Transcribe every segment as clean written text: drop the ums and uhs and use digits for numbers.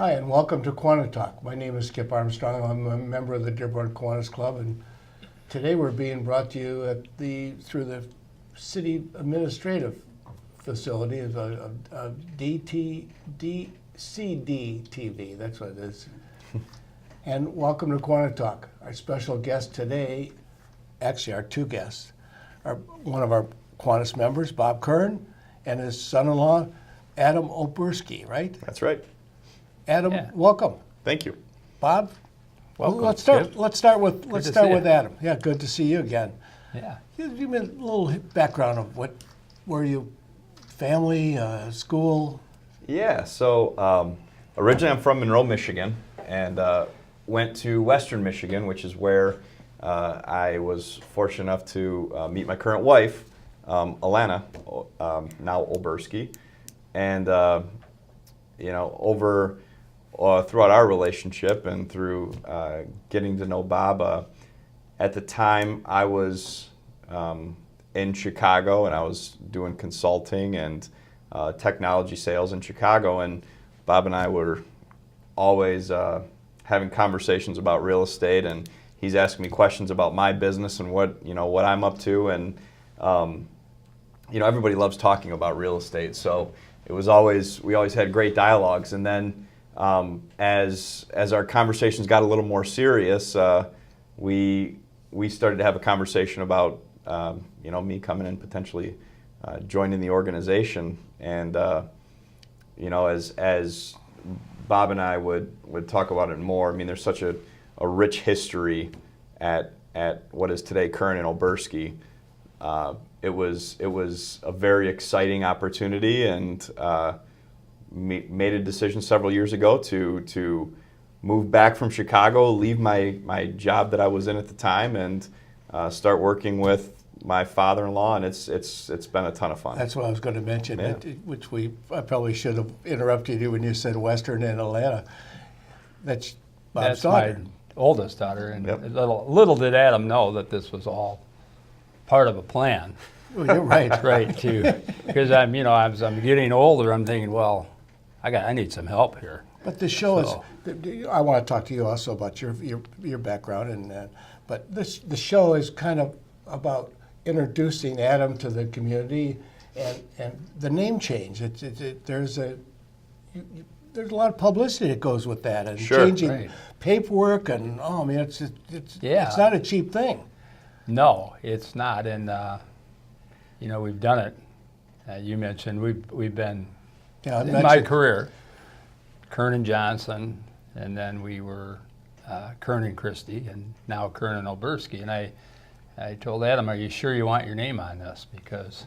Hi, and welcome to KiwaniTalk. My name is Skip Armstrong. I'm a member of the Dearborn Kiwanis Club, and today we're being brought to you through the city administrative facility as a DCD TV. That's what it is. And welcome to KiwaniTalk. Our special guest today, actually our two guests, are one of our Kiwanis members, Bob Kern, and his son-in-law, Adam Oberski, right? That's right. Adam, welcome. Thank you. Bob, welcome. Let's start with Adam. Yeah, good to see you again. Yeah. Give me a little background of were you family, school? Yeah. So originally I'm from Monroe, Michigan, and went to Western Michigan, which is where I was fortunate enough to meet my current wife, Alana, now Oberski, and throughout our relationship and through getting to know Bob, at the time I was in Chicago and I was doing consulting and technology sales in Chicago, and Bob and I were always having conversations about real estate, and he's asking me questions about my business and what I'm up to, and everybody loves talking about real estate, so we always had great dialogues. And then as our conversations got a little more serious, we started to have a conversation about me coming in, potentially joining the organization. And as Bob and I would talk about it more, I mean, there's such a rich history at what is today Curran and Oberski. It was a very exciting opportunity, and made a decision several years ago to move back from Chicago, leave my job that I was in at the time, and start working with my father-in-law, and it's been a ton of fun. That's what I was going to mention, Yeah. I probably should have interrupted you when you said Western and Atlanta. That's Bob's daughter. My oldest daughter, and Yep. little did Adam know that this was all part of a plan. Well, you're right. Right, too. Because as I'm getting older, I'm thinking, well, I need some help here. But the show is. I want to talk to you also about your background, but the show is kind of about introducing Adam to the community, and the name change. There's a lot of publicity that goes with that, and Sure. changing Right. paperwork, and it's not a cheap thing. No, it's not. And we've done it. You mentioned we've been in my career, Kern and Johnson, and then we were Kern and Christie, and now Kern and Oberski. And I told Adam, "Are you sure you want your name on this?" Because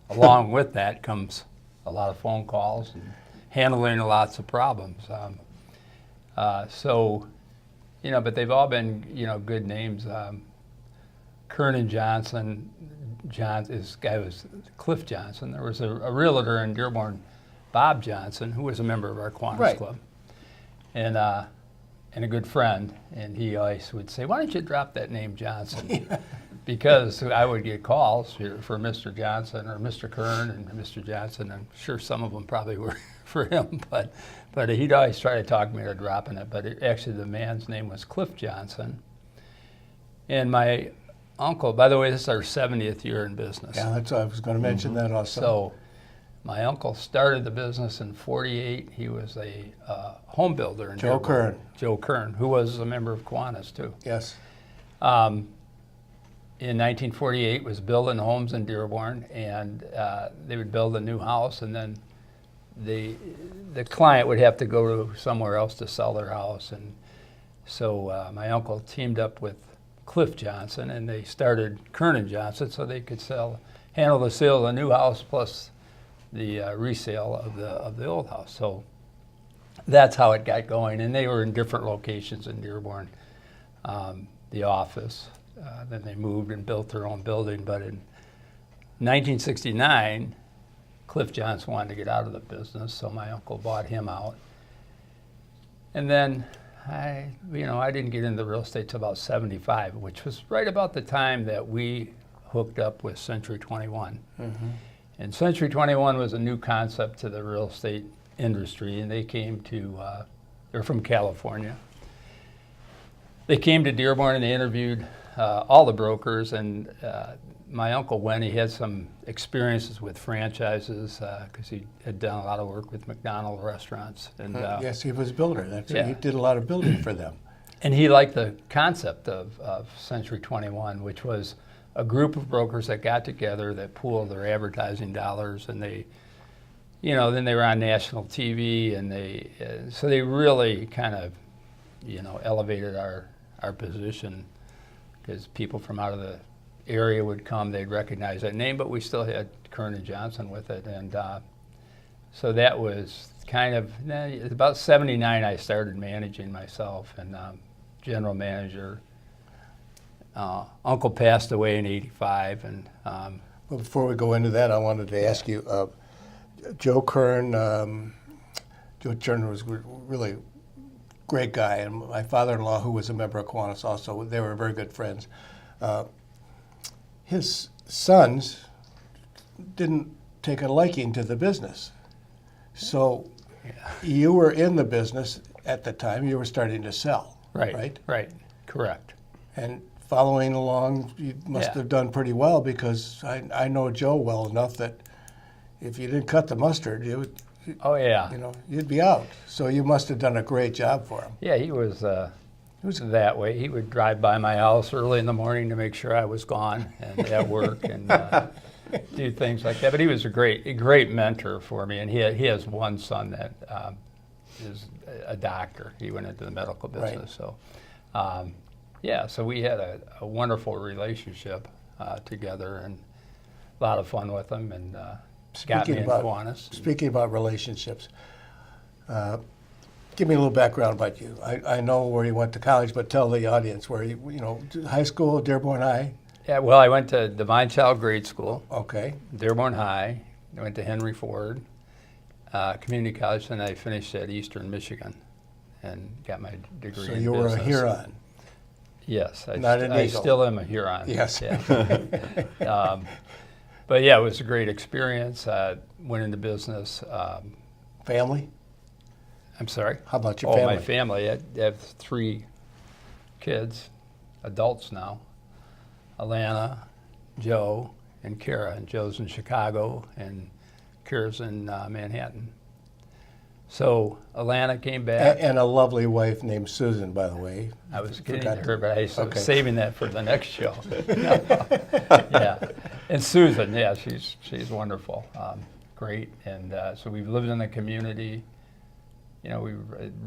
along with that comes a lot of phone calls and handling lots of problems. But they've all been good names. Kern and Johnson. This guy was Cliff Johnson. There was a realtor in Dearborn, Bob Johnson, who was a member of our Kiwanis Club, and a good friend. And he always would say, "Why don't you drop that name Johnson?" Because I would get calls for Mr. Johnson or Mr. Kern and Mr. Johnson. I'm sure some of them probably were for him, but he'd always try to talk me into dropping it. But actually, the man's name was Cliff Johnson, and my uncle, by the way, this is our 70th year in business. Yeah, that's what I was going to mention that also. So my uncle started the business in '48. He was a home builder in Dearborn. Joe Kern, who was a member of Kiwanis too. Yes. In 1948 was building homes in Dearborn, and they would build a new house, and then the client would have to go to somewhere else to sell their house. And so my uncle teamed up with Cliff Johnson, and they started Kern and Johnson so they could handle the sale of the new house plus the resale of the old house. So that's how it got going, and they were in different locations in Dearborn. The office, then they moved and built their own building. But in 1969, Cliff Johnson wanted to get out of the business, so my uncle bought him out. And then I didn't get into real estate till about 75, which was right about the time that we hooked up with Century 21. Mm-hmm. And Century 21 was a new concept to the real estate industry, and they came to They're from California. They came to Dearborn and they interviewed all the brokers, and my uncle went. He had some experiences with franchises because he had done a lot of work with McDonald's restaurants. And Yes, he was a builder. That's Yeah. He did a lot of building for them. And he liked the concept of Century 21, which was a group of brokers that got together that pooled their advertising dollars, and they, then they were on national TV, and so they really kind of, elevated our position, because people from out of the area would come, they'd recognize that name, but we still had Kern and Johnson with it, and so that was kind of about '79. I started managing myself, and general manager. Uncle passed away in '85, and Well, before we go into that, I wanted to ask you, Joe Kern. Joe Kern was really great guy, and my father-in-law, who was a member of Kiwanis also, they were very good friends. His sons didn't take a liking to the business. So you were in the business at the time. You were starting to sell, right? Right, correct. And following along, you must Yeah. have done pretty well, because I know Joe well enough that if you didn't cut the mustard, Oh yeah, you'd be out. So you must have done a great job for him. yeah. He was that way. He would drive by my house early in the morning to make sure I was gone and at work, and do things like that. But he was a great mentor for me. And he has one son that is a doctor. He went into the medical business. Right. So, so we had a wonderful relationship together, and a lot of fun with him. And got me in Kiwanis. Speaking about relationships, give me a little background about you. I know where you went to college, but tell the audience where high school, Dearborn High. Yeah, well, I went to Divine Child Grade School, Okay. Dearborn High. I went to Henry Ford Community College, and I finished at Eastern Michigan and got my degree So in you were a business. Huron. Yes, Not an I eagle. still am a Huron. Yes. Yeah. But yeah, it was a great experience. Went into business. Family? I'm sorry? How about your Oh, family? my family. I have 3 kids, adults now. Alana, Joe, and Kara. And Joe's in Chicago, and Kara's in Manhattan. So Alana came back. And a lovely wife named Susan, by the way. I was getting Forgot to her, but I was Okay. saving that for the next show. Yeah, and Susan, yeah, she's wonderful, great, and so we've lived in the community. We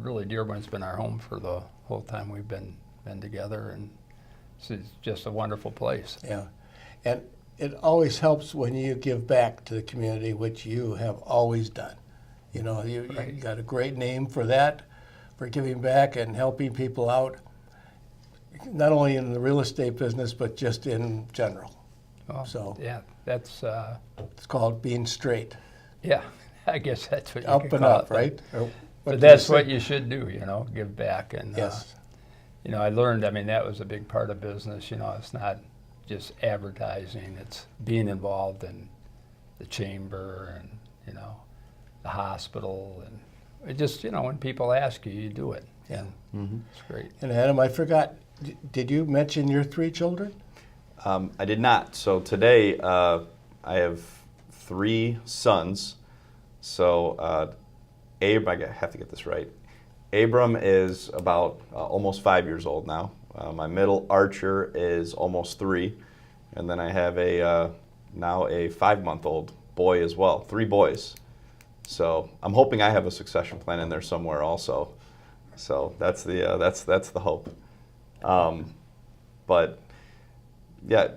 really Dearborn's been our home for the whole time we've been together, and it's just a wonderful place. Yeah. And it always helps when you give back to the community, which you have always done. You Right. got a great name for that, for giving back and helping people out, not only in the real estate business, but just in general. Well, So- yeah, that's It's called being straight. yeah. I guess that's what you Up could and call up, it, but- right? Or what But do that's say? what you should do, give back. And Yes. I learned, that was a big part of business. It's not just advertising, it's being involved in the chamber and, the hospital. And it just, when people ask you, you do it. Yeah. And it's great. And Adam, I forgot, did you mention your 3 children? I did not. So today I have 3 sons. So I have to get this right. Abram is about almost 5 years old now. My middle Archer is almost 3, and then I have now a 5-month-old boy as well. 3 boys. So I'm hoping I have a succession plan in there somewhere also. So that's the hope. But yeah,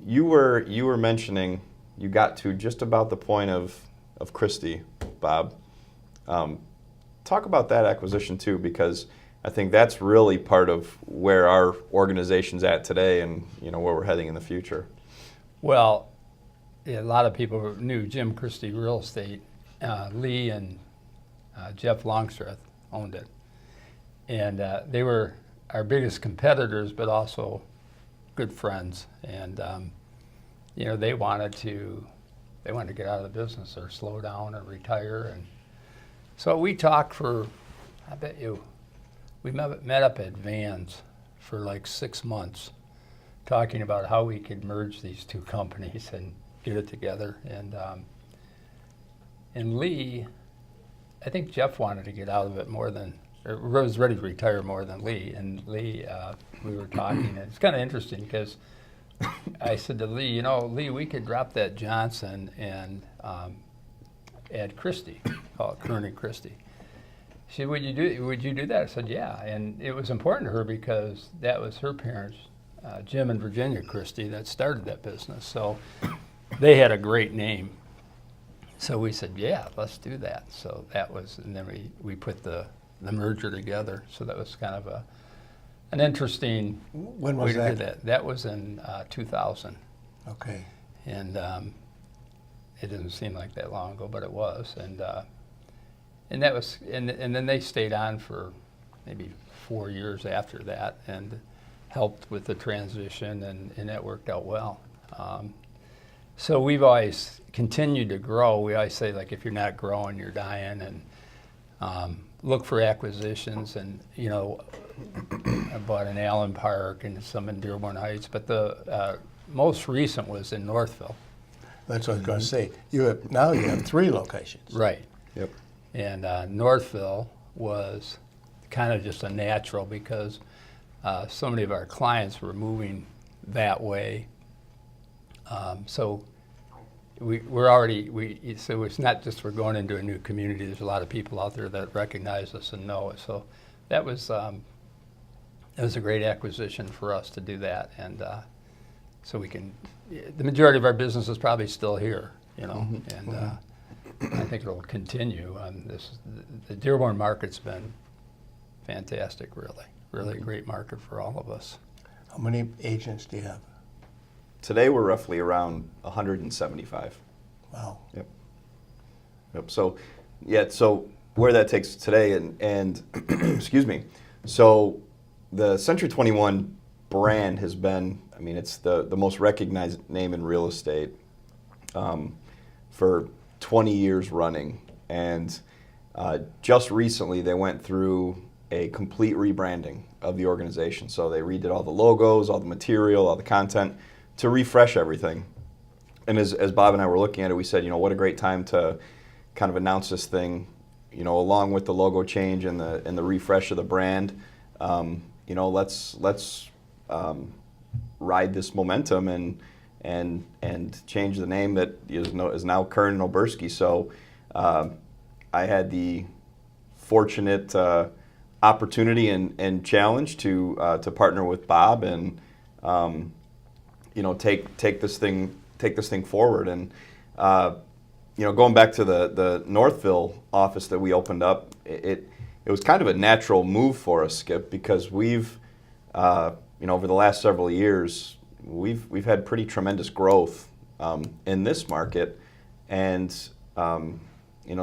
you were mentioning you got to just about the point of Christie, Bob. Talk about that acquisition too, because I think that's really part of where our organization's at today, and where we're heading in the future. Well, a lot of people knew Jim Christie Real Estate. Lee and Jeff Longstreth owned it. And they were our biggest competitors, but also good friends. And, they wanted to get out of the business or slow down or retire. And so we talked for I bet you, we met up at Vans for like 6 months, talking about how we could merge these two companies and get it together. And Lee, I think Jeff wanted to get out of it more than, or was ready to retire more than Lee. And Lee, we were talking, and it's kind of interesting because I said to Lee, Lee, we could drop that Johnson and add Christie, call it Kern and Christie. She said, would you do that? I said, yeah. And it was important to her because that was her parents, Jim and Virginia Christie, that started that business. So they had a great name. So we said, yeah, let's do that. So that was, and then we put the merger together. So that was kind of an interesting When way was to that? do that. That was in 2000. Okay. And it didn't seem like that long ago, but it was. And that was, and then they stayed on for maybe 4 years after that and helped with the transition, and that worked out well. So we've always continued to grow. We always say, like, if you're not growing, you're dying, and look for acquisitions. And, I bought in Allen Park and some in Dearborn Heights, but the most recent was in Northville. That's what I was going to say. Now you have 3 locations. Right. Yep. And Northville was kind of just a natural because so many of our clients were moving that way. So we're already, so it's not just we're going into a new community. There's a lot of people out there that recognize us and know us. So that was a great acquisition for us to do that. And so we can, the majority of our business is probably still here, and I think it'll continue. The Dearborn market's been fantastic, really a great market for all of us. How many agents do you have? Today we're roughly around 175. Wow. Yep. So, yeah. So where that takes us today, and excuse me. So the Century 21 brand has been, it's the most recognized name in real estate for 20 years running, and just recently they went through a complete rebranding of the organization. So they redid all the logos, all the material, all the content to refresh everything. And as Bob and I were looking at it, we said, what a great time to kind of announce this thing, along with the logo change and the refresh of the brand. Let's ride this momentum and change the name that is now Curran and Oberski. So I had the fortunate opportunity and challenge to partner with Bob and take this thing forward. And going back to the Northville office that we opened up, it was kind of a natural move for us, Skip, because we've over the last several years we've had pretty tremendous growth in this market, and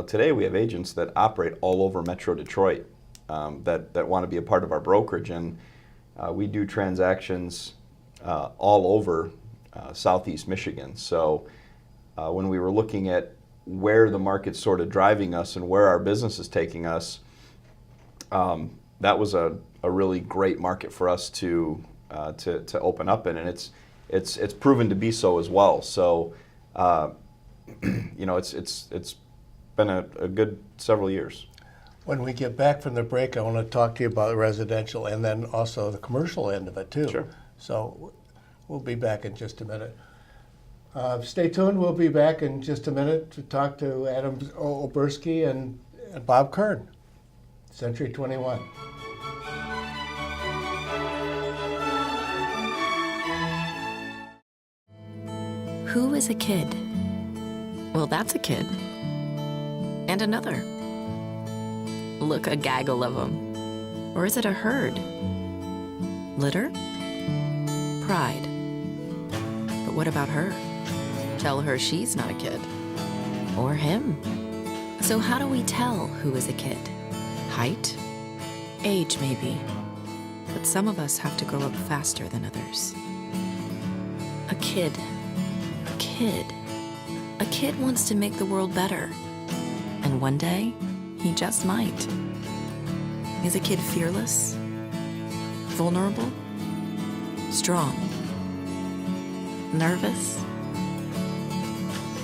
today we have agents that operate all over Metro Detroit that want to be a part of our brokerage, and we do transactions all over Southeast Michigan. So when we were looking at where the market's sort of driving us and where our business is taking us, that was a really great market for us to open up in, and it's proven to be so as well. So it's been a good several years. When we get back from the break, I want to talk to you about residential and then also the commercial end of it too. Sure. So we'll be back in just a minute. Stay tuned. We'll be back in just a minute to talk to Adam Oberski and Bob Kern, Century 21. Who is a kid? Well, that's a kid. And another. Look, a gaggle of them. Or is it a herd? Litter? Pride. But what about her? Tell her she's not a kid. Or him. So how do we tell who is a kid? Height? Age, maybe. But some of us have to grow up faster than others. A kid. A kid. A kid wants to make the world better. And one day, he just might. Is a kid fearless? Vulnerable? Strong? Nervous?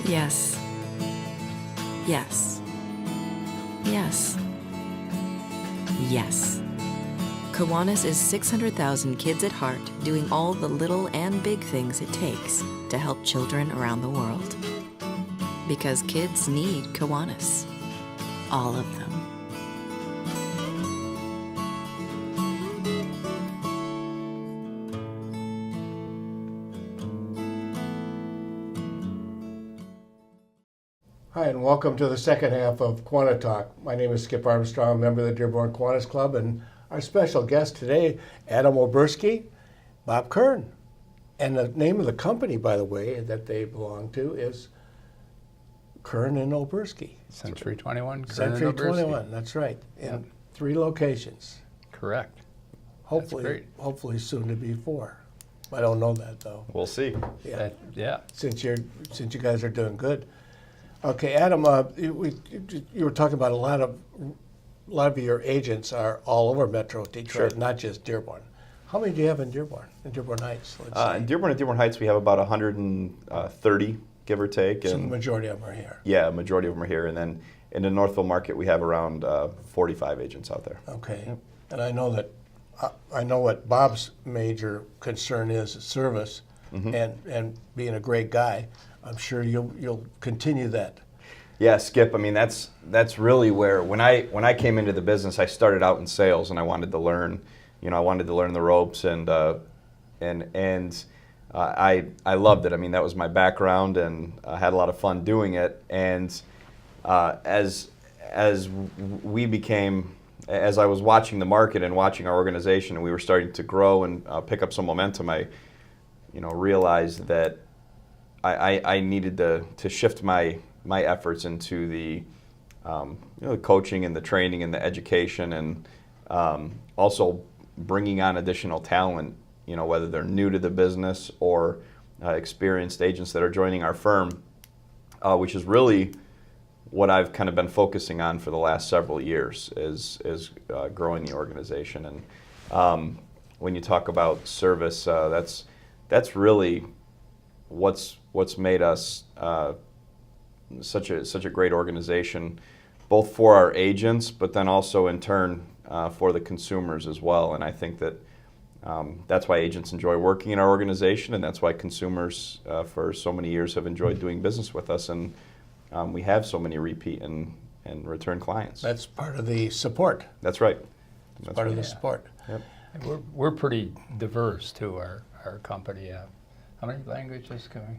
Yes. Yes. Yes. Yes. Kiwanis is 600,000 kids at heart doing all the little and big things it takes to help children around the world. Because kids need Kiwanis. All of them. Hi, and welcome to the second half of KiwaniTalk. My name is Skip Armstrong, member of the Dearborn Kiwanis Club, and our special guest today, Adam Oberski, Bob Kern. And the name of the company, by the way, that they belong to is Kern and Oberski. Century 21, Curran Century and Oberski. 21, that's right, in 3 locations. Correct. Hopefully, great. hopefully soon to be 4. I don't know that though. We'll see. Yeah, Yeah. since you guys are doing good. Okay, Adam, you were talking about a lot of your agents are all over Metro Detroit, Sure. not just Dearborn. How many do you have in Dearborn Heights? Let's say? In Dearborn Heights, we have about 130, give or take. So the And majority of them are here. yeah, a majority of them are here. And then in the Northville market, we have around 45 agents out there. Okay, and I know that I know what Bob's major concern is service, and being a great guy. I'm sure you'll continue that. Yeah, Skip. I mean, that's really where when I came into the business, I started out in sales, and I wanted to learn. I wanted to learn the ropes, and I loved it. I mean, that was my background, and I had a lot of fun doing it. And as I was watching the market and watching our organization, and we were starting to grow and pick up some momentum, I realized that I needed to shift my efforts into the the coaching and the training and the education, and also bringing on additional talent, whether they're new to the business or experienced agents that are joining our firm, which is really what I've kind of been focusing on for the last several years is growing the organization. And when you talk about service, that's really what's made us such a great organization, both for our agents, but then also in turn for the consumers as well. And I think that that's why agents enjoy working in our organization, and that's why consumers for so many years have enjoyed doing business with us, and we have so many repeat and return clients. That's part of the support. That's right. That's part of the support. Yep. We're pretty diverse too, our company. How many languages can we?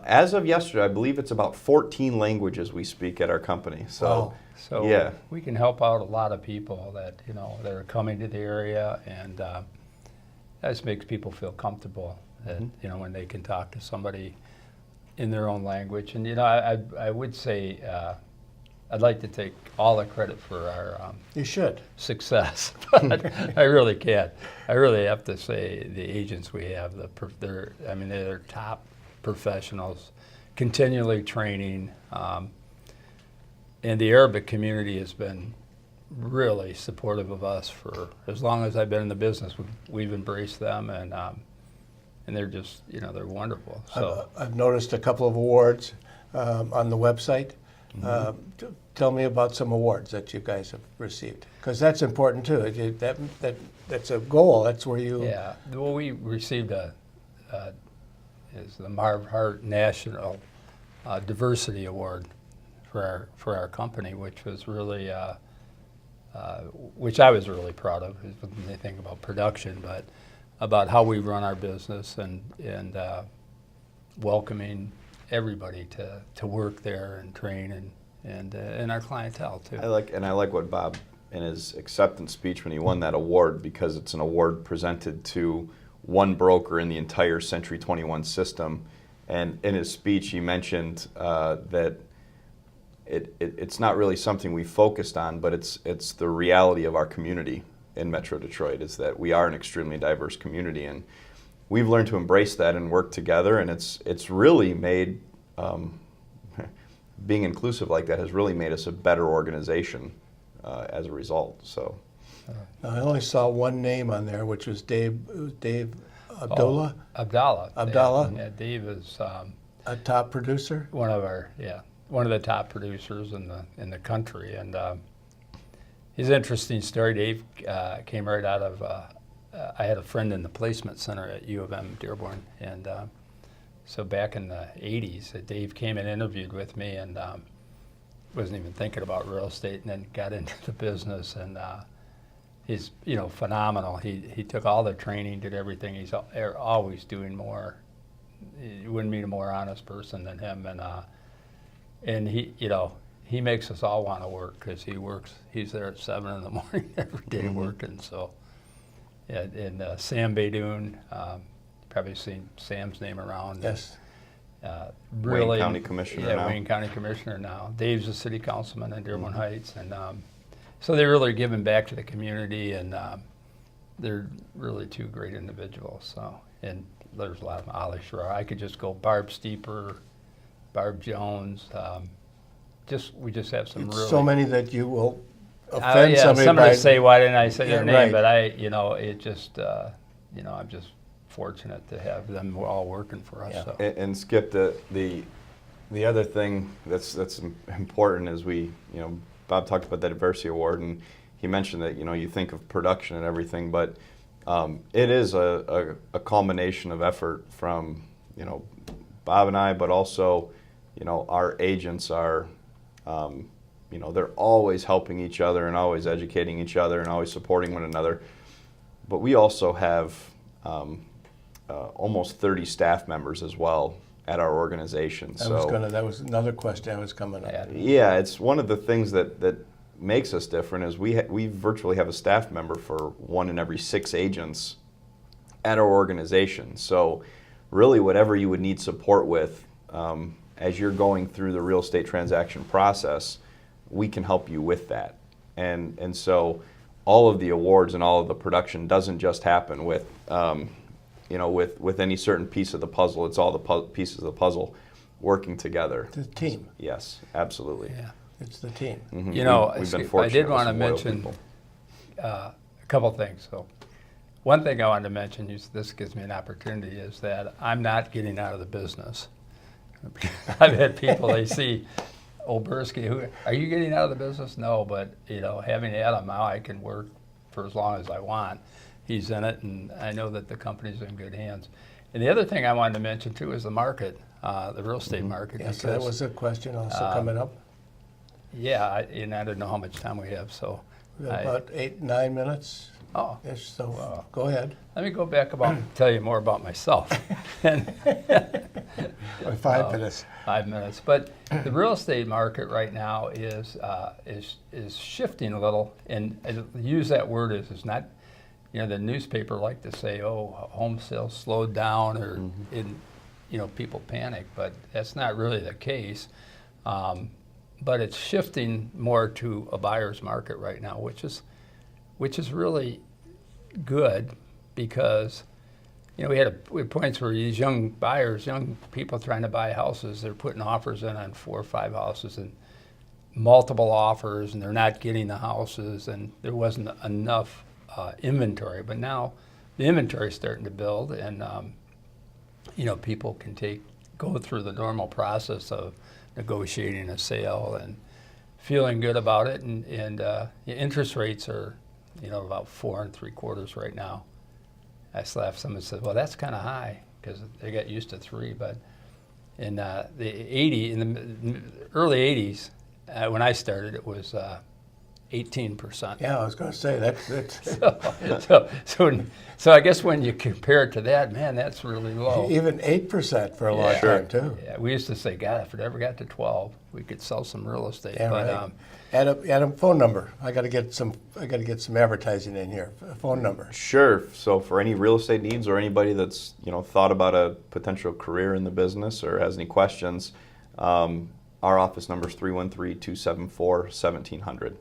As of yesterday, I believe it's about 14 languages we speak at our company. So, Wow. So yeah. we can help out a lot of people that that are coming to the area, and that just makes people feel comfortable that when they can talk to somebody in their own language. And I would say I'd like to take all the credit for our You should. success, but I really can't. I really have to say the agents we have, they're top professionals, continually training, and the Arabic community has been really supportive of us for as long as I've been in the business. We've embraced them, and they're just they're wonderful. So I've noticed a couple of awards on the website. Tell me about some awards that you guys have received, because that's important too. That's a goal. That's where you. yeah, well, we received is the Marv Hart National Diversity Award for our company, which was really which I was really proud of. When they think about production, but about how we run our business and welcoming everybody to work there and train and our clientele too. I like what Bob in his acceptance speech when he won that award, because it's an award presented to one broker in the entire Century 21 system. And in his speech, he mentioned that it's not really something we focused on, but it's the reality of our community in Metro Detroit, is that we are an extremely diverse community, and we've learned to embrace that and work together. And it's really made being inclusive like that has really made us a better organization as a result. So Now, I only saw one name on there, which was Dave Abdullah, Abdallah. Abdallah? Yeah, Dave is a top producer. one of the top producers in the country, and he's an interesting story. Dave came right out of. I had a friend in the placement center at U of M Dearborn, and so back in the '80s, Dave came and interviewed with me, and wasn't even thinking about real estate, and then got into the business, and he's phenomenal. He took all the training, did everything. He's always doing more. You wouldn't meet a more honest person than him, and he makes us all want to work because he works. He's there at 7 in the morning every day working. So, yeah, and Sam Baydoun, probably seen Sam's name around. Yes. Wayne County Commissioner now. Wayne County Commissioner now. Dave's a city councilman in Dearborn Heights, and so they're really giving back to the community, and they're really two great individuals. So, and there's a lot of them. Ollie Schroer. I could just go Barb Steeper, Barb Jones. We just have some really. So many that you will offend somebody. Somebody by, say, why didn't I say their name? right. But it just, I'm just fortunate to have them all working for us. Yeah. So. And Skip, the other thing that's important is Bob talked about that adversity award, and he mentioned that you think of production and everything, but it is a culmination of effort from Bob and I, but also our agents are they're always helping each other and always educating each other and always supporting one another. But we also have almost 30 staff members as well at our organization. That was another question I was coming up. Yeah, it's one of the things that makes us different is we virtually have a staff member for 1 in every 6 agents at our organization. So really whatever you would need support with as you're going through the real estate transaction process, we can help you with that. And so all of the awards and all of the production doesn't just happen with with any certain piece of the puzzle. It's all the pieces of the puzzle working together. The team. Yes, absolutely. Yeah. It's the team. Mhm. We've been I fortunate did with want to some loyal mention people. a couple things. So, one thing I wanted to mention, this gives me an opportunity, is that I'm not getting out of the business. I've had people, they see Oberski, are you getting out of the business? No, but having Adam now, I can work for as long as I want. He's in it, and I know that the company's in good hands. And the other thing I wanted to mention too is the market, the real estate market. Yes, that was a question also coming up. Yeah, and I don't know how much time we have, so. We have about 8-9 minutes. Oh. Ish, so go ahead. Let me go back tell you more about myself. 5 minutes. 5 minutes. But the real estate market right now is shifting a little, and use that word is not, the newspaper like to say, home sales slowed down, or people panic, but that's not really the case. But it's shifting more to a buyer's market right now, which is really good, because we had points where these young buyers, young people trying to buy houses, they're putting offers in on 4 or 5 houses and multiple offers, and they're not getting the houses, and there wasn't enough inventory. But now the inventory is starting to build, and people can go through the normal process of negotiating a sale and feeling good about it, and interest rates are about 4 3/4 right now. I still have someone said, well, that's kind of high, because they got used to 3. But in the early 80s, when I started, it was 18%. Yeah, I was going to say that's So I guess when you compare it to that, man, that's really low. even 8% for a long time too. Yeah, we used to say, God, if it ever got to 12, we could sell some real estate. Yeah, but right. Add a phone number. I got to get some advertising in here. A phone number. Sure. So for any real estate needs, or anybody that's thought about a potential career in the business or has any questions, our office number is 313-274-1700.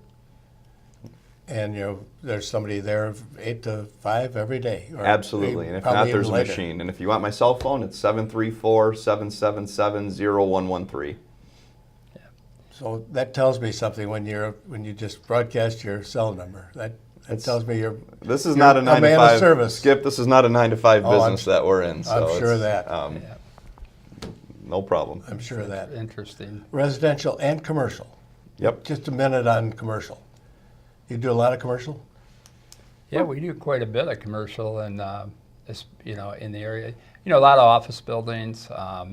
And there's somebody there 8 to 5 every day. Or Absolutely. And if not, probably there's a even later. machine. And if you want my cell phone, it's 734-777-0113. So that tells me something when you just broadcast your cell number. That tells me you're. This is You're not a a 9 to man of 5 service. Skip, this is not a 9 to 5 Oh, I'm business that we're in. So I'm sure of it's, that. Yeah, no problem. I'm sure of that. interesting. Residential and commercial. Yep. Just a minute on commercial. You do a lot of commercial? Yeah, we do quite a bit of commercial, and you know, in the area, you know, a lot of office buildings. I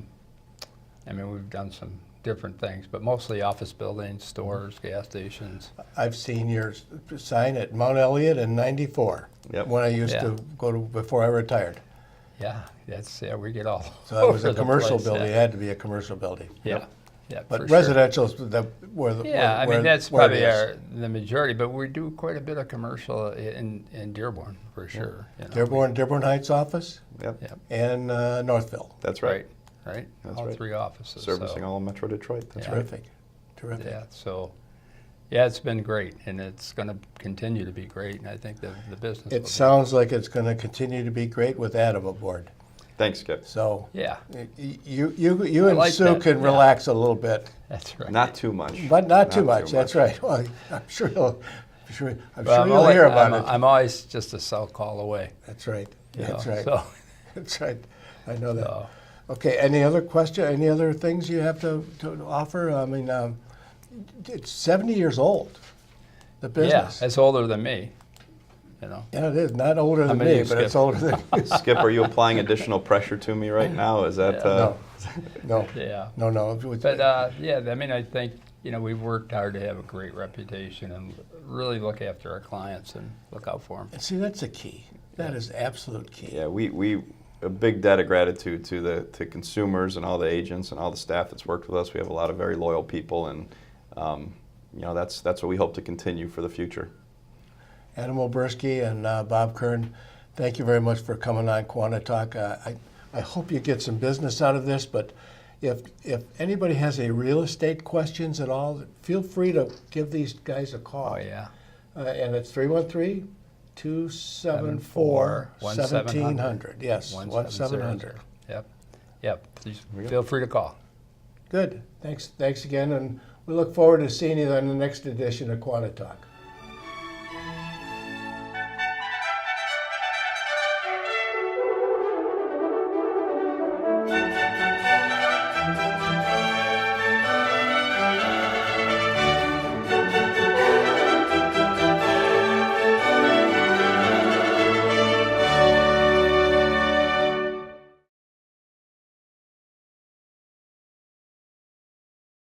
mean, we've done some different things, but mostly office buildings, stores, gas stations. I've seen your sign at Mount Elliott in '94. Yep. When I used Yeah. to go to before I retired. Yeah, we get all. So that was over a the commercial place, building. It Yeah, had to be a commercial building. yeah, yeah. But for sure. residential is where the Yeah, I where- mean that's where it probably is. the majority, but we do quite a bit of commercial in Dearborn for sure. You know. Dearborn Heights office Yep. Yep. and Northville. That's right. Right. That's All right. 3 offices. Servicing so, all of Metro Detroit. That's Yeah. right. Terrific. Yeah. So, yeah, it's been great, and it's going to continue to be great. And I think the business. It will sounds like it's going to continue to be great with Adam aboard. Thanks, Skip. So Be, yeah, you I and like Sue that, can yeah. relax a little bit, that's right. Not too much. but not too Not much. too That's right. Well, I'm sure Well, you'll always- hear about it. I'm always just a cell call away. That's right. you That's know, right. So, That's right. I know that. so, Okay. Any other question? Any other things you have to offer? I mean, it's 70 years old. The yeah, business. it's older than me. You know. Yeah, it is. Not older than many me, you but it's skip? older than you. Skip, are you applying additional pressure to me right now? Is that? No. No. Yeah. No. But yeah, I mean, I think we've worked hard to have a great reputation and really look after our clients and look out for them. And see, that's the key. That is absolute key. Yeah, we a big debt of gratitude to consumers and all the agents and all the staff that's worked with us. We have a lot of very loyal people, and that's what we hope to continue for the future. Adam Oberski and Bob Kern, thank you very much for coming on KiwaniTalk. I hope you get some business out of this, but if anybody has any real estate questions at all, feel free to give these guys a call. Oh yeah. And it's 313-274-1700. Yes, 1700. Yep. Please feel free to call. Good. Thanks again, and we look forward to seeing you on the next edition of KiwaniTalk.